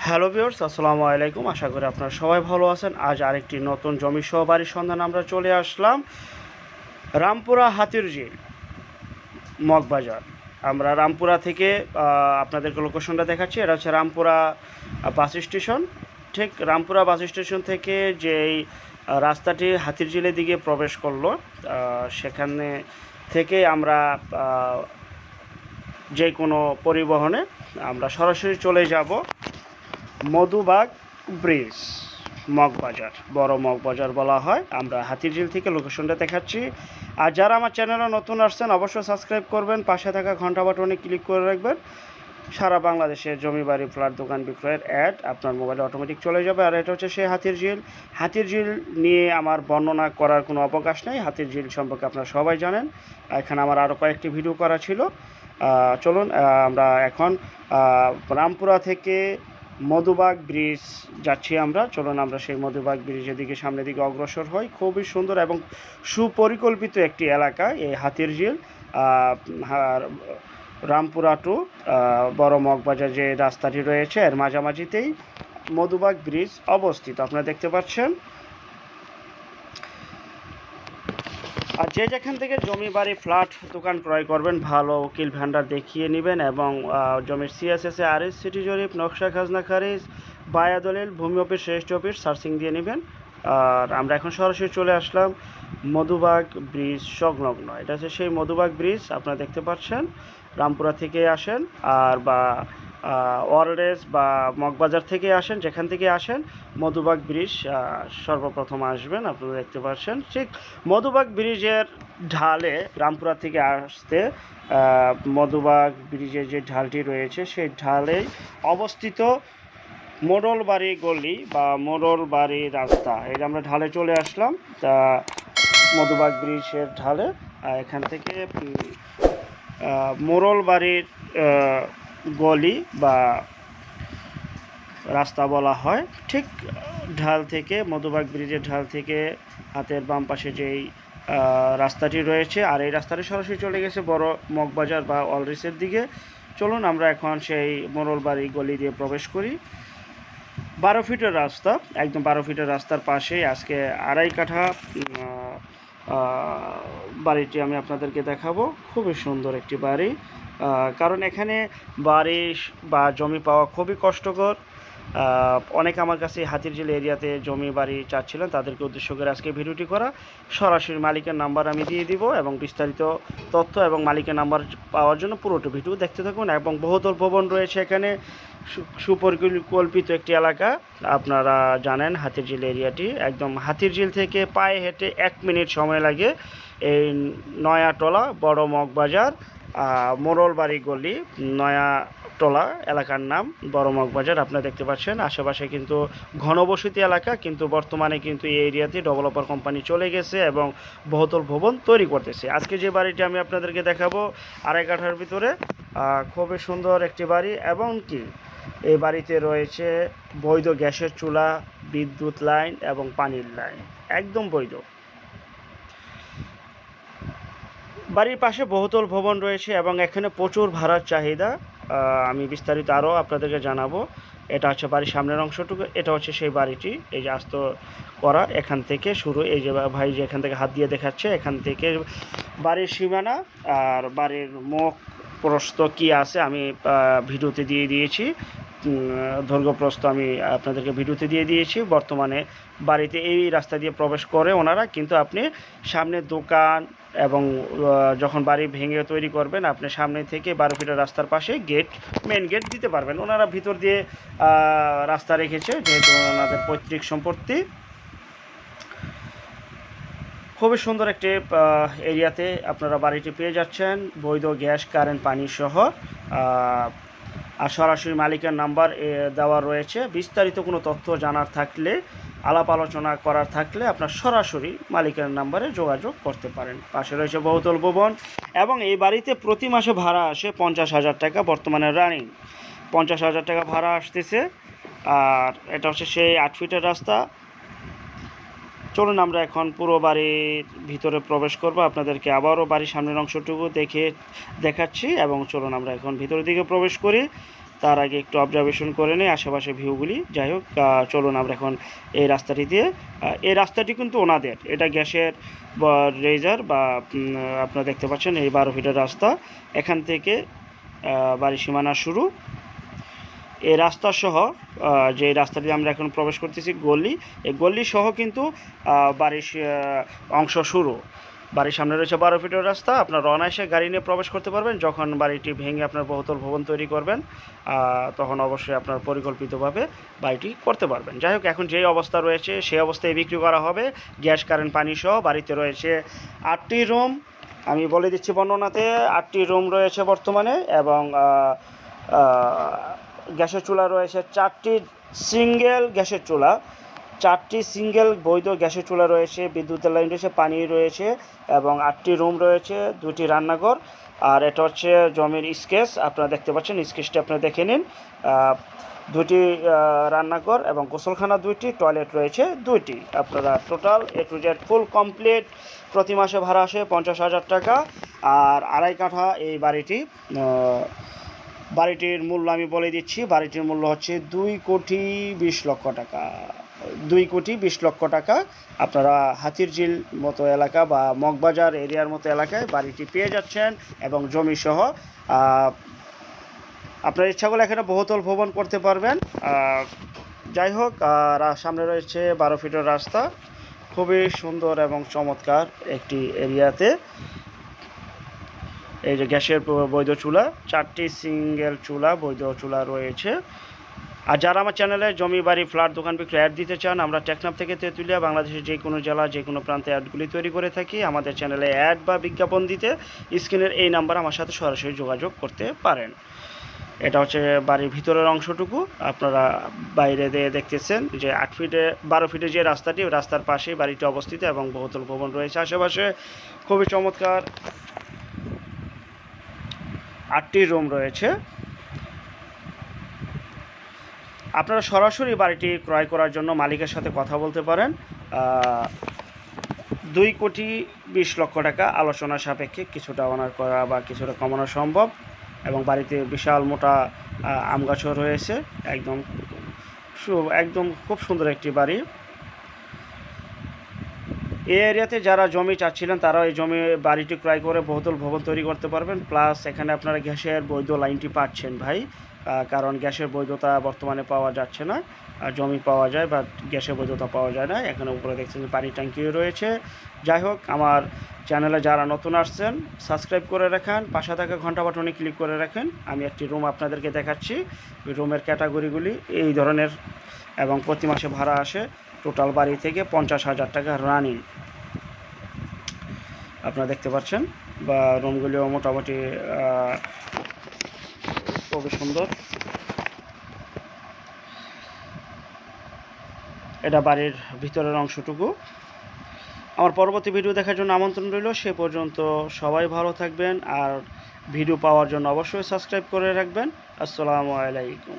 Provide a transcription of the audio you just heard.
Hello viewers, আসসালামু আলাইকুম। আশা করি আপনারা সবাই ভালো আছেন। আজ আরেকটি নতুন জমি সহ বাড়ির সন্ধানে আমরা চলে আসলাম রামপুরা হাতিরঝিল মগবাজার। আমরা রামপুরা থেকে আপনাদেরকে লোকেশনটা দেখাচ্ছি। এটা হচ্ছে রামপুরা বাস স্টেশন। ঠিক রামপুরা বাস স্টেশন থেকে যেই রাস্তাটি হাতিরঝিলের দিকে প্রবেশ করলো, সেখানে থেকে আমরা যে কোনো পরিবহনে আমরা সরাসরি চলে যাব মধুবাগ ব্রিজ, মগবাজার, বড় মগবাজার বলা হয়। আমরা হাতিরঝিল থেকে লোকেশনটা দেখাচ্ছি। আর যারা আমার চ্যানেলে নতুন আসছেন অবশ্যই সাবস্ক্রাইব করবেন, পাশে থাকা ঘন্টা বাটনে ক্লিক করে রাখবেন। সারা বাংলাদেশে জমি বাড়ি ফ্ল্যাট দোকান বিক্রয়ের অ্যাড আপনার মোবাইলে অটোমেটিক চলে যাবে। আর এটা হচ্ছে সেই হাতিরঝিল। হাতিরঝিল নিয়ে আমার বর্ণনা করার কোনো অবকাশ নেই। হাতিরঝিল সম্পর্কে আপনারা সবাই জানেন। এখানে আমার আরও কয়েকটি ভিডিও করা ছিল। চলুন আমরা এখন রামপুরা থেকে মধুবাগ ব্রিজ যাচ্ছি আমরা। চলুন আমরা সেই মধুবাগ ব্রিজের দিকে সামনের দিকে অগ্রসর হই। খুবই সুন্দর এবং সুপরিকল্পিত একটি এলাকা এই হাতিরঝিল। রামপুরা টু বড় মগবাজার যে রাস্তাটি রয়েছে এর মাঝামাঝিতেই মধুবাগ ব্রিজ অবস্থিত, আপনারা দেখতে পাচ্ছেন। আর যে যেখান থেকে জমি বাড়ি ফ্ল্যাট দোকান ক্রয় করবেন, ভালো উকিল ভান্ডার দেখিয়ে নেবেন এবং জমির সিএসএসে আরএস সিটি জরিপ, নকশা খাজনা খারিজ, বায়া দলিল, ভূমি অফিস, রেজিস্ট্রি অফিস সার্চিং দিয়ে নেবেন। আর আমরা এখন সরাসরি চলে আসলাম মধুবাগ ব্রিজ সংলগ্ন। এটা হচ্ছে সেই মধুবাগ ব্রিজ, আপনারা দেখতে পাচ্ছেন। রামপুরা থেকে আসেন আর বা ওয়ারলেস বা মগবাজার থেকে আসেন, যেখান থেকে আসেন মধুবাগ ব্রিজ সর্বপ্রথম আসবেন। আপনারা দেখতে পাচ্ছেন ঠিক মধুবাগ ব্রিজের ঢালে, রামপুরা থেকে আসতে মধুবাগ ব্রিজের যে ঢালটি রয়েছে সেই ঢালেই অবস্থিত মোড়ল বাড়ি গলি বা মোড়ল বাড়ি রাস্তা। এই আমরা ঢালে চলে আসলাম তা মধুবাগ ব্রিজের ঢালে। এখান থেকে মোড়ল বাড়ির গলি বা রাস্তা বলা হয়। ঠিক ঢাল থেকে, মধুবাগ ব্রিজের ঢাল থেকে হাতের বাম পাশে যেই রাস্তাটি রয়েছে, আর এই রাস্তাটি সরাসরি চলে গেছে বড় মগবাজার বা অলরিসের দিকে। চলুন আমরা এখন সেই মোড়ল বাড়ি গলি দিয়ে প্রবেশ করি। 12 ফিটের রাস্তা, একদম 12 ফিটের রাস্তার পাশেই আজকে আড়াই কাঠা বাড়িটি আমি আপনাদেরকে দেখাবো। খুবই সুন্দর একটি বাড়ি, কারণ এখানে বাড়ি বা জমি পাওয়া খুবই কষ্টকর। অনেকে আমার কাছে হাতিরঝিল এরিয়াতে জমি বাড়ি চাচ্ছিলেন, তাদেরকে উদ্দেশ্য করে আজকে ভিডিওটি করা। সরাসরি মালিকের নাম্বার আমি দিয়ে দিব এবং বিস্তারিত তথ্য এবং মালিকের নাম্বার পাওয়ার জন্য পুরোটা ভিডিও দেখতে থাকুন। এবং বহুতল ভবন রয়েছে এখানে, সুপরিকল্পিত একটি এলাকা। আপনারা জানেন হাতিরঝিল এরিয়াটি একদম হাতিরঝিল থেকে পায়ে হেঁটে 1 মিনিট সময় লাগে এই নয়াটোলা বড় মগবাজার মোড়ল বাড়ি গলি, নয়াটোলা এলাকার নাম বড় মগবাজার। আপনারা দেখতে পাচ্ছেন আশেপাশে কিন্তু ঘনবসতি এলাকা, কিন্তু বর্তমানে কিন্তু এই এরিয়াতে ডেভেলপার কোম্পানি চলে গেছে এবং বহুতল ভবন তৈরি করতেছে। আজকে যে বাড়িটি আমি আপনাদেরকে দেখাবো আড়াই কাঠার ভিতরে, খুবই সুন্দর একটি বাড়ি এবং কি এই বাড়িতে রয়েছে বৈধ গ্যাসের চুলা, বিদ্যুৎ লাইন এবং পানির লাইন, একদম বৈধ। বাড়ির পাশে বহুতল ভবন রয়েছে এবং এখানে প্রচুর ভাড়ার চাহিদা। আমি বিস্তারিত আরও আপনাদেরকে জানাবো। এটা হচ্ছে বাড়ির সামনের অংশটুকু, এটা হচ্ছে সেই বাড়িটি। এই যে আস্ত করা, এখান থেকে শুরু, এই যে ভাই যে এখান থেকে হাত দিয়ে দেখাচ্ছে, এখান থেকে বাড়ির সীমানা। আর বাড়ির মুখ প্রস্থ কী আছে আমি ভিডিওতে দিয়ে দিয়েছি, দৈর্ঘ্যপ্রস্থ আমি আপনাদেরকে ভিডিওতে দিয়ে দিয়েছি। বর্তমানে বাড়িতে এই রাস্তা দিয়ে প্রবেশ করে ওনারা, কিন্তু আপনি সামনে দোকান এবং যখন বাড়ি ভেঙে তৈরি করবেন আপনি সামনে থেকে 12 ফিটের রাস্তার পাশে গেট, মেন গেট দিতে পারবেন। ওনারা ভিতর দিয়ে রাস্তা রেখেছে, যেহেতু ওনাদের পৈতৃক সম্পত্তি। খুবই সুন্দর একটি এরিয়াতে আপনারা বাড়িটি পেয়ে যাচ্ছেন, বৈধ গ্যাস, কারেন্ট, পানি সহ। আর সরাসরি মালিকের নাম্বার দেওয়া রয়েছে। বিস্তারিত কোনো তথ্য জানার থাকলে, আলাপ আলোচনা করার থাকলে আপনার সরাসরি মালিকের নাম্বারে যোগাযোগ করতে পারেন। পাশে রয়েছে বহুতল ভবন এবং এই বাড়িতে প্রতি মাসে ভাড়া আসে 50,000 টাকা, বর্তমানে রানিং 50,000 টাকা ভাড়া আসতেছে। আর এটা হচ্ছে সেই 8 ফিটের রাস্তা। চলুন আমরা এখন পুরো বাড়ির ভিতরে প্রবেশ করব, আপনাদেরকে আবারও বাড়ির সামনের অংশটুকু দেখাচ্ছি এবং চলুন আমরা এখন ভিতরের দিকে প্রবেশ করি। তার আগে একটু অবজারভেশন করে নেই আশেপাশে ভিউগুলি। যাই হোক, চলুন আমরা এখন এই রাস্তাটি দিয়ে, এই রাস্তাটি কিন্তু ওনাদের, এটা গ্যাসের রেজার বা আপনারা দেখতে পাচ্ছেন এই 12 ফিটের রাস্তা। এখান থেকে বাড়ির সীমানা শুরু। এই রাস্তা সহ যে রাস্তাটি আমরা এখন প্রবেশ করতেছি গলি, এই গলি সহ কিন্তু বাড়ির অংশ শুরু। বাড়ির সামনে রয়েছে 12 ফিটের রাস্তা। আপনার অনায়াসে গাড়ি নিয়ে প্রবেশ করতে পারবেন। যখন বাড়িটি ভেঙে আপনার বহুতল ভবন তৈরি করবেন, তখন অবশ্যই আপনার পরিকল্পিতভাবে বাড়িটি করতে পারবেন। যাই হোক, এখন যেই অবস্থা রয়েছে সেই অবস্থায় বিক্রি করা হবে। গ্যাস, কারেন্ট, পানি সহ বাড়িতে রয়েছে 8টি রুম। আমি বলে দিচ্ছি বর্ণনাতে, 8টি রুম রয়েছে বর্তমানে, এবং গ্যাসের চুলা রয়েছে 4টি সিঙ্গেল গ্যাসের চুলা, 4টি সিঙ্গেল বৈধ গ্যাসের চুলা রয়েছে, বিদ্যুতের লাইন রয়েছে, পানি রয়েছে, এবং 8টি রুম রয়েছে, 2টি রান্নাঘর। আর এটা হচ্ছে জমির স্কেচ, আপনারা দেখতে পাচ্ছেন, স্কেচটি আপনারা দেখে নিন। 2টি রান্নাঘর এবং গোসলখানা 2টি, টয়লেট রয়েছে 2টি। আপনারা total A to Z full complete প্রতি মাসে ভাড়া আসে 50,000 টাকা। আর 2.5 কাঠা এই বাড়িটি। বাড়িটির মূল্য আমি বলে দিচ্ছি, বাড়িটির মূল্য হচ্ছে 2,20,00,000 টাকা। 2,20,00,000 টাকা। আপনারা হাতিরঝিল মতো এলাকা বা মগবাজার এরিয়ার মতো এলাকায় বাড়িটি পেয়ে যাচ্ছেন, এবং জমি সহ। আপনার ইচ্ছা করলে এখানে বহুতল ভবন করতে পারবেন। যাই হোক, সামনে রয়েছে 12 ফিটের রাস্তা, খুবই সুন্দর এবং চমৎকার একটি এরিয়াতে। এই যে গ্যাসের বৈধ চুলা, 4টি সিঙ্গেল চুলা, বৈধ চুলা রয়েছে। আর যারা আমার চ্যানেলে জমি, বাড়ি, ফ্ল্যাট, দোকান বিক্রি অ্যাড দিতে চান, আমরা টেকনাফ থেকে তেঁতুলিয়া, বাংলাদেশের যে কোনো জেলা, যে কোনো প্রান্তে অ্যাডগুলি তৈরি করে থাকি। আমাদের চ্যানেলে অ্যাড বা বিজ্ঞাপন দিতে স্ক্রিনের এই নাম্বার আমার সাথে সরাসরি যোগাযোগ করতে পারেন। এটা হচ্ছে বাড়ির ভিতরের অংশটুকু। আপনারা বাইরে দিয়ে দেখতেছেন যে 12 ফিটে যে রাস্তাটি, রাস্তার পাশেই বাড়িটি অবস্থিত, এবং বহুতল ভবন রয়েছে আশেপাশে। খুবই চমৎকার 8টি রুম রয়েছে। আপনারা সরাসরি বাড়িটি ক্রয় করার জন্য মালিকের সাথে কথা বলতে পারেন। 2,20,00,000 টাকা আলোচনা সাপেক্ষে কিছুটা অনার করা বা কিছুটা কমানো সম্ভব। এবং বাড়িতে বিশাল মোটা আম গাছও রয়েছে। একদম খুব সুন্দর একটি বাড়ি। এই এরিয়াতে যারা জমি চাচ্ছিলেন, তারাও এই বাড়িটি ক্রয় করে বহুতল ভবন তৈরি করতে পারবেন। প্লাস এখানে আপনারা গ্যাসের বৈধ লাইনটি পাচ্ছেন ভাই, কারণ গ্যাসের বৈধতা বর্তমানে পাওয়া যাচ্ছে না। আর জমি পাওয়া যায়, বা গ্যাসের বৈধতা পাওয়া যায় না। এখানে উপরে দেখছেন যে পানি ট্যাঙ্কিও রয়েছে। যাই হোক, আমার চ্যানেলে যারা নতুন আসছেন, সাবস্ক্রাইব করে রাখেন, পাশে থাকা ঘন্টা বাটনে ক্লিক করে রাখেন। আমি একটি রুম আপনাদেরকে দেখাচ্ছি। রুমের ক্যাটাগরিগুলি এই ধরনের, এবং প্রতি মাসে ভাড়া আসে টোটাল বাড়ি থেকে 50,000 টাকা রানিং। আপনারা দেখতে পাচ্ছেন, বা রুমগুলিও মোটামুটি খুবই সুন্দর। এটা বাড়ির ভিতরের অংশটুকু। আমার পরবর্তী ভিডিও দেখার জন্য আমন্ত্রণ রইল। সে পর্যন্ত সবাই ভালো থাকবেন, আর ভিডিও পাওয়ার জন্য অবশ্যই সাবস্ক্রাইব করে রাখবেন। আসসালামু আলাইকুম।